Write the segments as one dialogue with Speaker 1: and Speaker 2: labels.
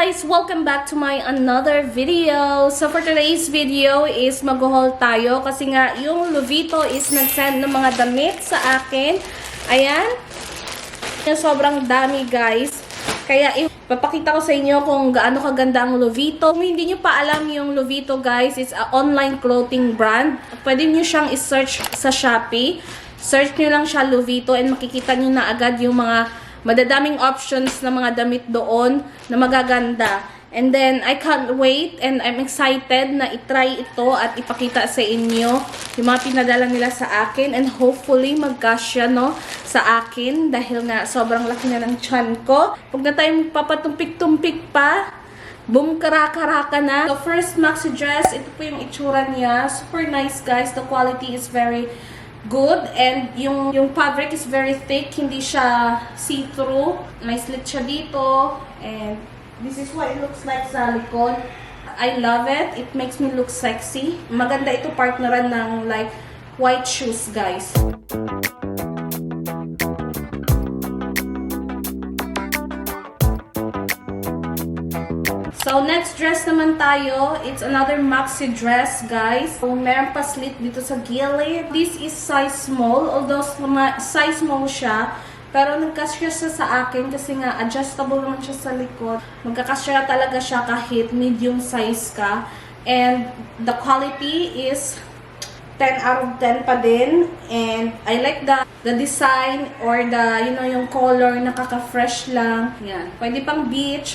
Speaker 1: guys! Welcome back to my another video. So for today's video is mag-haul tayo kasi nga yung Lovito is nag-send ng mga damit sa akin. Ayan. Sobrang dami guys. Kaya ipapakita ko sa inyo kung gaano kaganda ang Lovito. Kung hindi nyo pa alam yung Lovito guys, it's an online clothing brand. Pwede nyo siyang i-search sa Shopee. Search nyo lang siya Lovito and makikita nyo na agad yung mga madadaming options na mga damit doon na magaganda. And then, I can't wait and I'm excited na itry ito at ipakita sa inyo yung mga pinadala nila sa akin. And hopefully, magkasya no, sa akin dahil nga sobrang laki na ng tiyan ko. Huwag na tayong papatumpik-tumpik pa. Boom, karaka-raka na. So, first maxi dress. Ito po yung itsura niya. Super nice, guys. The quality is very good and yung fabric is very thick, hindi siya see-through. May slit siya dito and this is what it looks like sa likod. I love it. It makes me look sexy. Maganda ito partneran ng like white shoes, guys. So, next dress naman tayo. It's another maxi dress, guys. So, meron pa slit dito sa gilid. This is size small. Although, size small siya. Pero, nagkasya siya sa akin kasi nga, adjustable naman siya sa likod. Magkakasya talaga siya kahit medium size ka. And, the quality is 10 out of 10 pa din. And, I like the design or the, you know, yung color, nakaka-fresh lang. Yan. Pwede pang beach.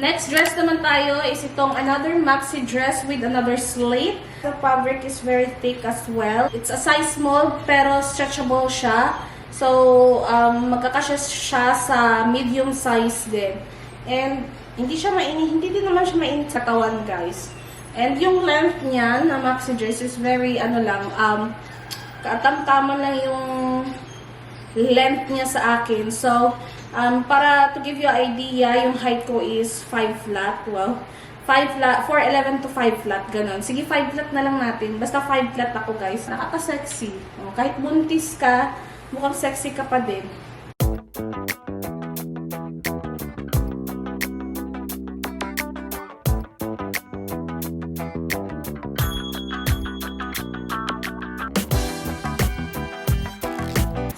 Speaker 1: Next dress naman tayo is itong another maxi dress with another slit. The fabric is very thick as well. It's a size small pero stretchable siya. So, magkakasya siya sa medium size din. And, hindi din naman siya mainit sa katawan, guys. And yung length niya na maxi dress is very, katam-tama lang yung length niya sa akin. So, para to give you an idea, yung height ko is 5 flat. Well, 5 flat, 4'11 to 5 flat, ganun. Sige, 5 flat na lang natin. Basta 5 flat ako, guys. Nakaka-sexy. Kahit buntis ka, mukhang sexy ka pa din.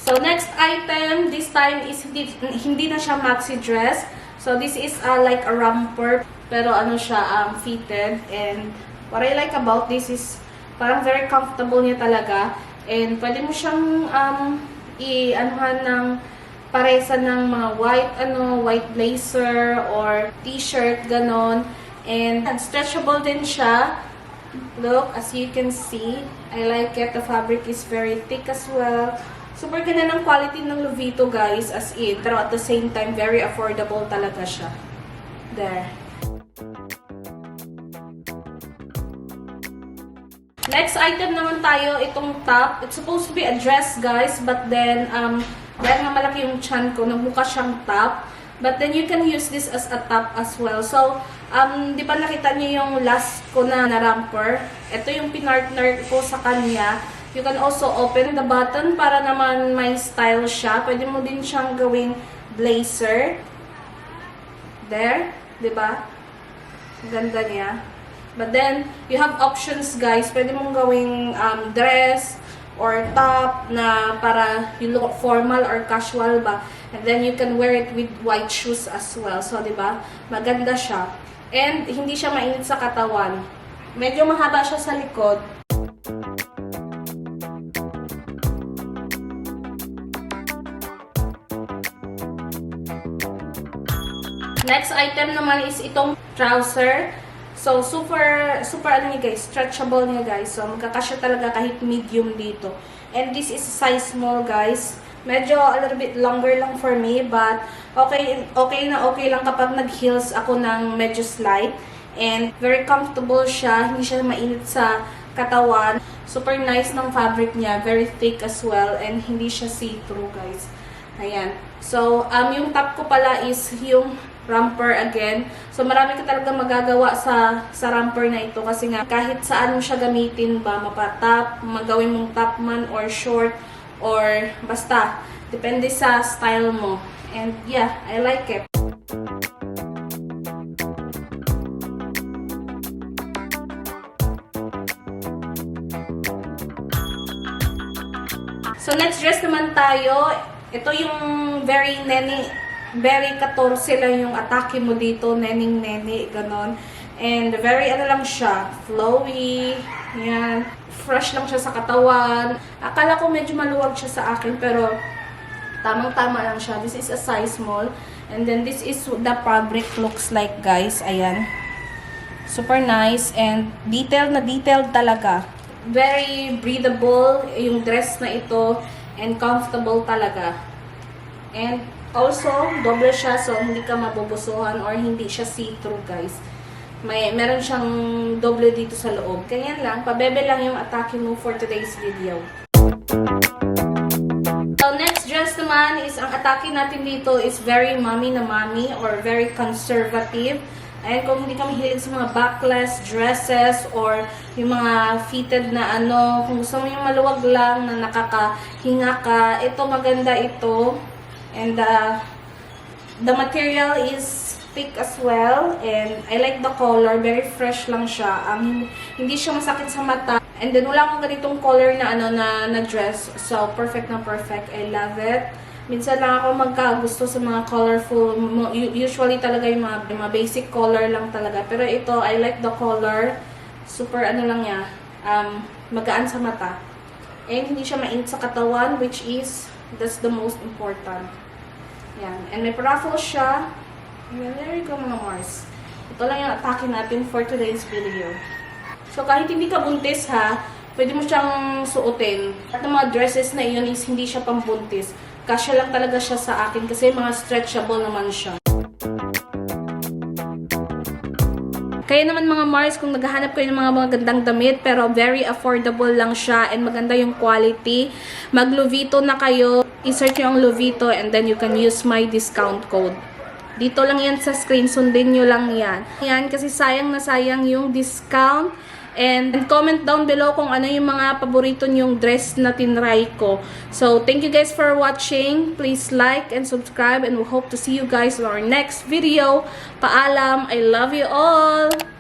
Speaker 1: So, next item, this time is hindi na siya maxi dress. So, this is like a romper, pero ano siya, fitted. And what I like about this is parang very comfortable niya talaga. And pwede mo siyang i-anuhan ng paresa ng mga white blazer or t-shirt, ganon. And stretchable din siya. Look, as you can see, I like it. The fabric is very thick as well. Super ganda ng quality ng Lovito, guys, as in. Pero at the same time, very affordable talaga siya. There. Next item naman tayo, itong top. It's supposed to be a dress, guys. But then, dahil nga malaki yung chan ko, nagmukha siyang top. But then, you can use this as a top as well. So, di ba nakita niyo yung last ko na romper? Ito yung pinartner ko sa kanya. You can also open the button para naman may style siya. Pwede mo din siyang gawing blazer. There. Diba? Ganda niya. But then, you have options, guys. Pwede mong gawing dress or top na para you look formal or casual ba. And then, you can wear it with white shoes as well. So, diba? Maganda siya. And, hindi siya mainit sa katawan. Medyo mahaba siya sa likod. Next item naman is itong trouser. So, super ano niya, guys, stretchable niya, guys. So, magkakasya talaga kahit medium dito. And this is size small, guys. Medyo a little bit longer lang for me, but okay lang kapag nag-heels ako ng medyo slight. And very comfortable siya. Hindi siya mainit sa katawan. Super nice ng fabric niya. Very thick as well. And hindi siya see-through, guys. Ayan. So, yung top ko pala is yung romper again. So, marami ka talaga magagawa sa romper na ito kasi nga kahit saan mo siya gamitin ba, mapa-top, magawin mong top man or short or basta, depende sa style mo. And yeah, I like it. So next dress naman tayo. Ito yung very 14 lang yung atake mo dito, nening-neni, ganon. And very ano lang siya, flowy, yan. Fresh lang siya sa katawan. Akala ko medyo maluwag siya sa akin, pero tamang-tama lang siya. This is a size small. And then this is the fabric looks like, guys. Ayan. Super nice and detailed na detailed talaga. Very breathable yung dress na ito and comfortable talaga. And also, doble siya so hindi ka mabubusuhan or hindi siya see-through, guys. Meron siyang doble dito sa loob. Kaya lang, pabebe lang yung atake mo for today's video. So next dress naman is, ang atake natin dito is very mommy na mommy or very conservative. Ayan, kung hindi ka mahilig sa mga backless dresses or yung mga fitted na ano, kung gusto mo yung maluwag lang na nakakahinga ka, ito maganda ito. And the material is thick as well. And I like the color, very fresh lang siya. Hindi siya masakit sa mata. And then wala akong ganitong color na ano na dress. So perfect na perfect. I love it. Minsan lang ako magkagusto sa mga colorful. Usually talaga yung mga basic color lang talaga. Pero ito, I like the color. Super ano lang niya. Magaan sa mata. And hindi siya mainit sa katawan, which is, that's the most important. Yan. And may paraffle siya. And there you go, mga Mars. Ito lang yung atake natin for today's video. So kahit hindi ka buntis ha, pwede mo siyang suotin. At ng mga dresses na iyon is hindi siya pambuntis. Kasya lang talaga siya sa akin kasi mga stretchable naman siya. Kaya naman mga Mars, kung naghahanap kayo ng mga magandang damit pero very affordable lang siya and maganda yung quality, mag Lovito na kayo. I-search nyo ang Lovito and then you can use my discount code. Dito lang yan sa screen, sundin nyo lang yan. Yan kasi sayang na sayang yung discount. And comment down below kung ano yung mga paborito nyong dress na tinry ko. So, thank you guys for watching. Please like and subscribe and we hope to see you guys in our next video. Paalam. I love you all.